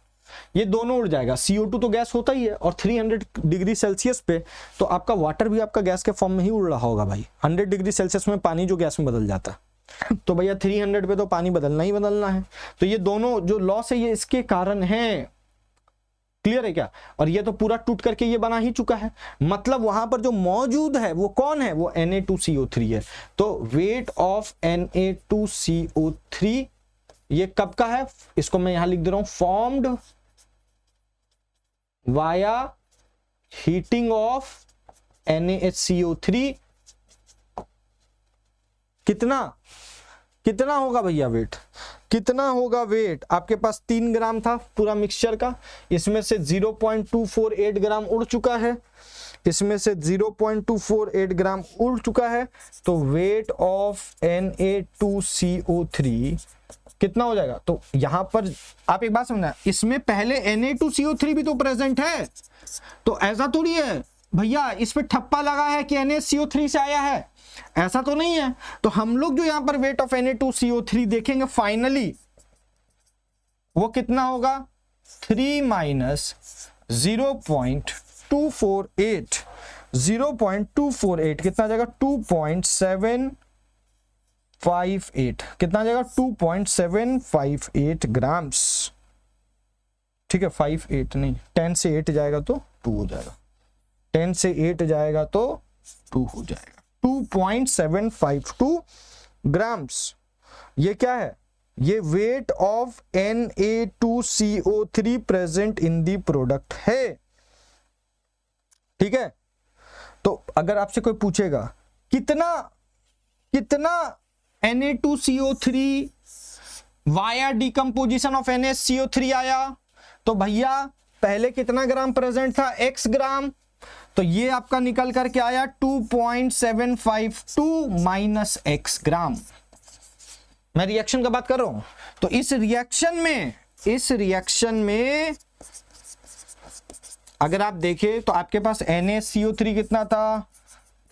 ये दोनों उड़ जाएगा, CO2 तो गैस होता ही है और 300 डिग्री सेल्सियस पे तो आपका वाटर भी आपका गैस के फॉर्म में ही उड़ रहा होगा भाई। 100 डिग्री सेल्सियस में पानी जो गैस में बदल जाता है तो भैया 300 पे तो पानी बदलना ही बदलना है। तो ये दोनों जो लॉस है ये इसके कारण है। क्लियर है क्या? और ये तो पूरा टूट करके ये बना ही चुका है, मतलब वहां पर जो मौजूद है वो कौन है? वो Na2CO3 है। तो वेट ऑफ Na2CO3 ये कब का है? इसको मैं यहां लिख दे रहा हूं, formed via heating of NaHCO3। कितना होगा भैया वेट? कितना होगा वेट? आपके पास 3 ग्राम था पूरा मिक्सचर का, इसमें से 0.248 ग्राम उड़ चुका है, इसमें से 0.248 ग्राम उड़ चुका है, तो वेट ऑफ Na2CO3 कितना हो जाएगा? तो यहां पर आप एक बात समझना, इसमें पहले Na2CO3 भी तो प्रेजेंट है, तो ऐसा थोड़ी है भैया इस पे ठप्पा लगा है कि NaCO3 से आया है, ऐसा तो नहीं है। तो हम लोग जो यहां पर वेट ऑफ Na2CO3 देखेंगे फाइनली वो कितना होगा? 3 माइनस 0.248, 0.248 कितना आ जाएगा? 2.758। कितना आ जाएगा? 2.758 ग्राम्स, ठीक है। 58 नहीं, 10 से 8 जाएगा तो 2 हो जाएगा, 10 से 8 जाएगा तो 2 हो जाएगा, 2.752 ग्राम्स। ये क्या है? ये weight of Na2CO3 present in the product है, ठीक है। तो अगर आपसे कोई पूछेगा कितना Na2CO3 via decomposition of NaCO3 आया, तो भैया पहले कितना ग्राम प्रेजेंट था? x ग्राम, तो ये आपका निकल करके आया 2.752 माइनस x ग्राम। मैं रिएक्शन का बात कर रहा हूं, तो इस रिएक्शन में अगर आप देखें तो आपके पास NaCO3 कितना था?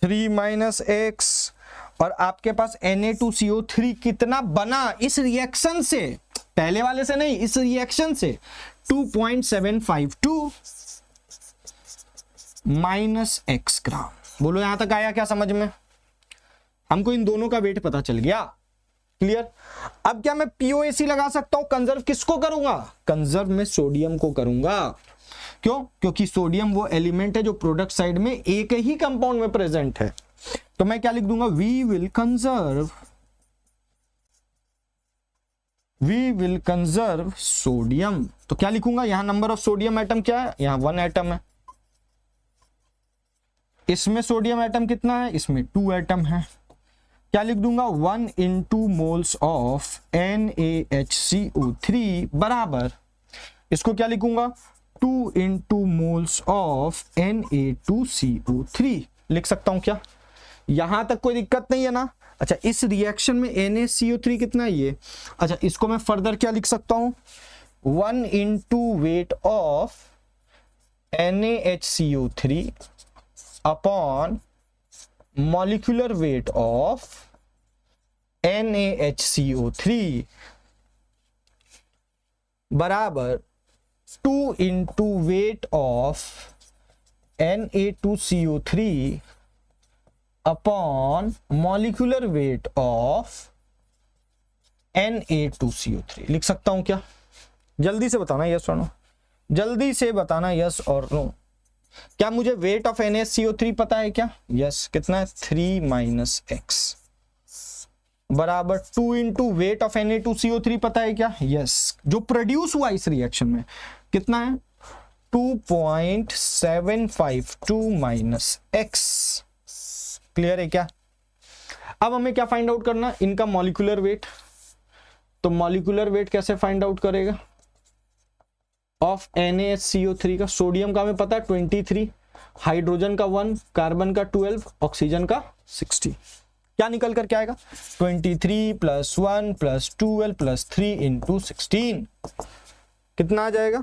3 माइनस x, और आपके पास Na2CO3 कितना बना इस रिएक्शन से? पहले वाले से नहीं, इस रिएक्शन से 2.752 माइनस x ग्राम। बोलो यहां तक आया क्या समझ में? हमको इन दोनों का वेट पता चल गया। क्लियर? अब क्या मैं POAC लगा सकता हूं? कंजर्व किसको करूंगा? कंजर्व में सोडियम को करूंगा। क्यों? क्योंकि सोडियम वो एलिमेंट है जो प्रोडक्ट साइड में एक ही कंपाउंड में प्रेजेंट है। तो मैं क्या लिख दूंगा? We will conserve sodium. तो क्या लिखूंगा? यहां नंबर ऑफ सोडियम एटम क्या है? यहां 1 एटम है। इसमें सोडियम एटम कितना है? इसमें 2 एटम है। क्या लिख दूंगा? 1 into मोल्स ऑफ NaHCO3 बराबर, इसको क्या लिखूंगा? 2 into मोल्स ऑफ Na2CO3 लिख सकता हूं क्या? यहां तक कोई दिक्कत नहीं है ना? अच्छा, इस रिएक्शन में NaCO3 कितना है ये? अच्छा, इसको मैं फर्दर क्या लिख सकता हूं? 1 into weight of NaHCO3 upon molecular weight of NaHCO3 बराबर 2 into weight of Na2CO3 upon molecular weight of Na2CO3 लिख सकता हूं क्या? जल्दी से बताना यस और नो, जल्दी से बताना यस और नो। क्या मुझे वेट ऑफ NaCO3 पता है क्या? यस, कितना है? 3 - x बराबर 2 into वेट ऑफ Na2CO3 पता है क्या? यस। जो प्रोड्यूस हुआ इस रिएक्शन में कितना है? 2.752 - x। क्लियर है क्या? अब हमें क्या फाइंड आउट करना? इनका मॉलिक्यूलर वेट। तो मॉलिक्यूलर वेट कैसे फाइंड आउट करेगा? ऑफ NaHCO3 का। सोडियम का हमें पता है 23, हाइड्रोजन का 1, कार्बन का 12, ऑक्सीजन का 60। क्या निकल कर क्या आएगा? 23 + 1 + 12 + 3 × 16 कितना आ जाएगा?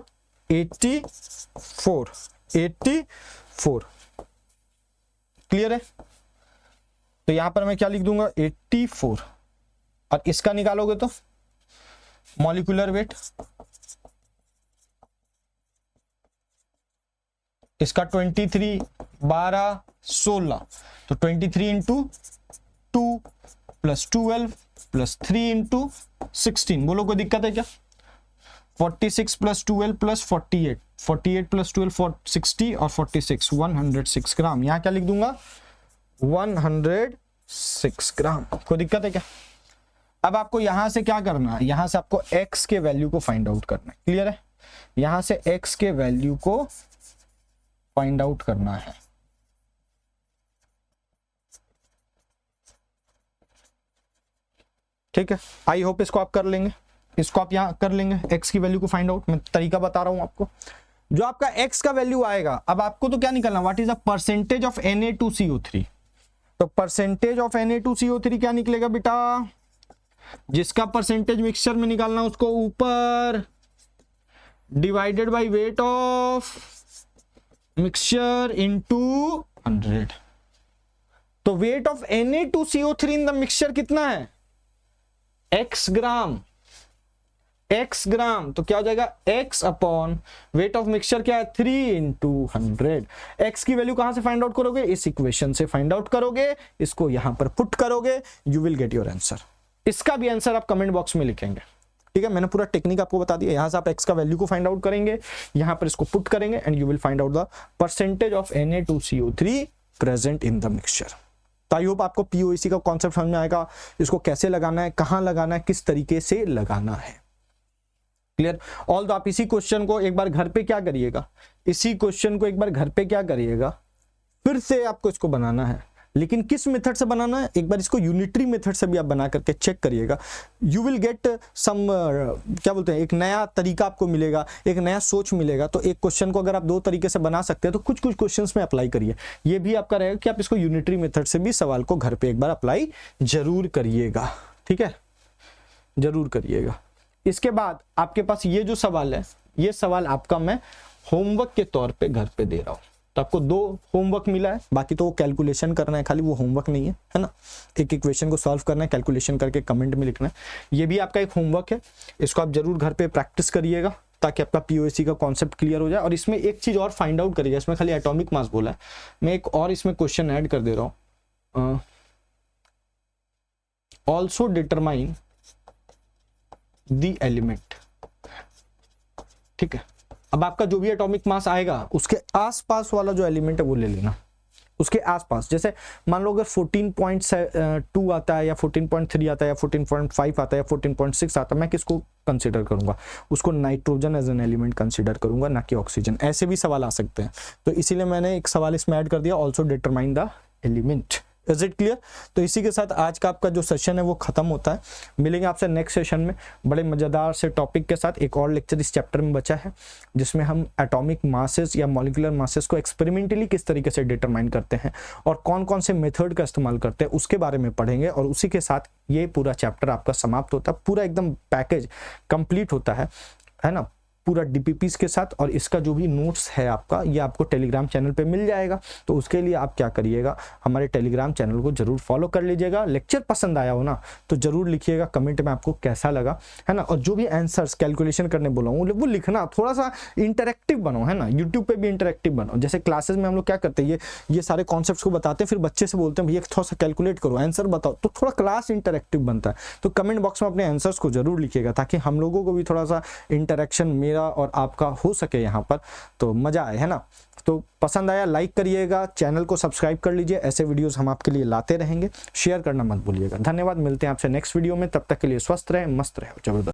84। क्लियर है? तो यहां पर मैं क्या लिख दूंगा? 84। और इसका निकालोगे तो मॉलिक्यूलर वेट, इसका 23, 12, 16, तो 23 × 2 + 12 + 3 × 16। बोलो कोई दिक्कत है क्या? 46 + 12 + 48, 48 + 12 60 और 46 106 ग्राम। यहां क्या लिख दूंगा? 106 ग्राम। कोई दिक्कत है क्या? अब आपको यहां से क्या करना है? यहां से आपको x के वैल्यू को फाइंड आउट करना है। क्लियर है? यहां से x के वैल्यू को फाइंड आउट करना है। ठीक है, आई होप इसको आप कर लेंगे, इसको आप यहां कर लेंगे। x की वैल्यू को फाइंड आउट, मैं तरीका बता रहा हूं आपको। जो आपका x का वैल्यू आएगा, अब आपको तो क्या निकलना? What is the percentage of Na2CO3। तो परसेंटेज ऑफ Na2CO3 क्या निकलेगा बेटा? जिसका परसेंटेज मिक्सचर में निकालना उसको ऊपर divided by weight of mixture into 100। तो weight of Na2CO3 in the mixture कितना है? x ग्राम। x ग्राम तो क्या हो जाएगा? x upon weight of mixture क्या है? 3 × 100। x की वैल्यू कहां से फाइंड आउट करोगे? इस इक्वेशन से फाइंड आउट करोगे, इसको यहां पर पुट करोगे, you will get your answer. इसका भी आंसर आप कमेंट बॉक्स में लिखेंगे। ठीक है, मैंने पूरा टेक्निक आपको बता दिया। यहां से आप x का वैल्यू को फाइंड आउट करेंगे, यहां पर इसको पुट करेंगे and you will find out the percentage of Na2CO3 present in the mixture. तो आई होप आपको POEC का कॉन्सेप्ट समझ में आएगा, इसको कैसे लगाना है, कहां लगाना है, किस तरीके से लगाना है। क्लियर? ऑल आप इसी क्वेश्चन को एक बार घर पे क्या करिएगा, इसी क्वेश्चन को एक बार घर पे क्या करिएगा, फिर से आपको इसको बनाना है। लेकिन किस मेथड से बनाना है? एक बार इसको यूनिटरी मेथड से भी आप बना करके चेक करिएगा। यू विल गेट सम क्या बोलते हैं, एक नया तरीका आपको मिलेगा, एक नया सोच मिलेगा। तो एक क्वेश्चन को अगर आप दो तरीके से बना सकते हैं तो कुछ कुछ क्वेश्चंस में अप्लाई करिए। ये भी आपका रहेगा कि आप इसको यूनिटरी मेथड से भी सवाल को घर पे एक बार अप्लाई जरूर करिएगा। ठीक है, जरूर करिएगा। इसके बाद आपके पास ये जो सवाल है, ये सवाल आपका मैं होमवर्क के तौर पे घर पे दे रहा हूं। तो आपको 2 होमवर्क मिला है, बाकी तो कैलकुलेशन करना है, खाली वो होमवर्क नहीं है ना। एक इक्वेशन को सॉल्व करना है, कैलकुलेशन करके कमेंट में लिखना है। ये भी आपका एक होमवर्क है, इसको आप जरूर घर पे प्रैक्टिस करिएगा ताकि आपका POEC का कॉन्सेप्ट क्लियर हो जाए। और इसमें एक चीज और फाइंड आउट करिएगा, इसमें खाली एटॉमिक मास बोला है, मैं एक और इसमें क्वेश्चन ऐड कर दे रहा हूं। Also determine the element. ठीक है, अब आपका जो भी एटॉमिक मास आएगा उसके आसपास वाला जो एलिमेंट है वो ले लेना, उसके आसपास। जैसे मान लो अगर 14.2 आता है या 14.3 आता है या 14.5 आता है या 14.6 आता है, मैं किसको कंसीडर करूंगा? उसको nitrogen as an element consider करूंगा, ना कि ऑक्सीजन। ऐसे भी सवाल आ सकते हैं, तो इसीलिए मैंने एक सवाल इसमें ऐड कर दिया, also determine the element. Is it clear? तो इसी के साथ आज का आपका जो सेशन है वो खत्म होता है। मिलेंगे आपसे नेक्स्ट सेशन में बड़े मजेदार से टॉपिक के साथ। एक और लेक्चर इस चैप्टर में बचा है जिसमें हम एटॉमिक मासेस या मॉलिक्यूलर मासेस को एक्सपेरिमेंटली किस तरीके से डिटरमाइन करते हैं और कौन कौन से मेथड का इस्तेमाल करते हैं उसके बारे में पढ़ेंगे। और उसी के साथ ये पूरा चैप्टर आपका समाप्त होता है, पूरा एकदम पैकेज कंप्लीट होता है ना, पूरा डीपीपीस के साथ। और इसका जो भी नोट्स है आपका ये आपको टेलीग्राम चैनल पे मिल जाएगा। तो उसके लिए आप क्या करिएगा, हमारे टेलीग्राम चैनल को जरूर फॉलो कर लीजिएगा। लेक्चर पसंद आया हो ना तो जरूर लिखिएगा कमेंट में आपको कैसा लगा, है ना। और जो भी आंसर्स कैलकुलेशन करने बोला हूँ वो लिखना, थोड़ा सा इंटरेक्टिव बनो, है ना। यूट्यूब पे भी इंटरेक्टिव बनो। जैसे क्लासेस में हम लोग क्या करते हैं, ये सारे कॉन्सेप्ट्स को बताते हैं, फिर बच्चे से बोलते हैं भैया थोड़ा सा कैलकुलेट करो, आंसर बताओ, तो थोड़ा क्लास इंटरेक्टिव बनता है। तो कमेंट बॉक्स में अपने आंसर्स को जरूर लिखिएगा ताकि हम लोगों को भी थोड़ा सा इंटरेक्शन मेरा और आपका हो सके यहाँ पर, तो मजा आए, है ना। तो पसंद आया लाइक करिएगा, चैनल को सब्सक्राइब कर लीजिए, ऐसे वीडियोस हम आपके लिए लाते रहेंगे। शेयर करना मत भूलिएगा। धन्यवाद, मिलते हैं आपसे नेक्स्ट वीडियो में, तब तक के लिए स्वस्थ रहे, मस्त रहे, जबरदस्त।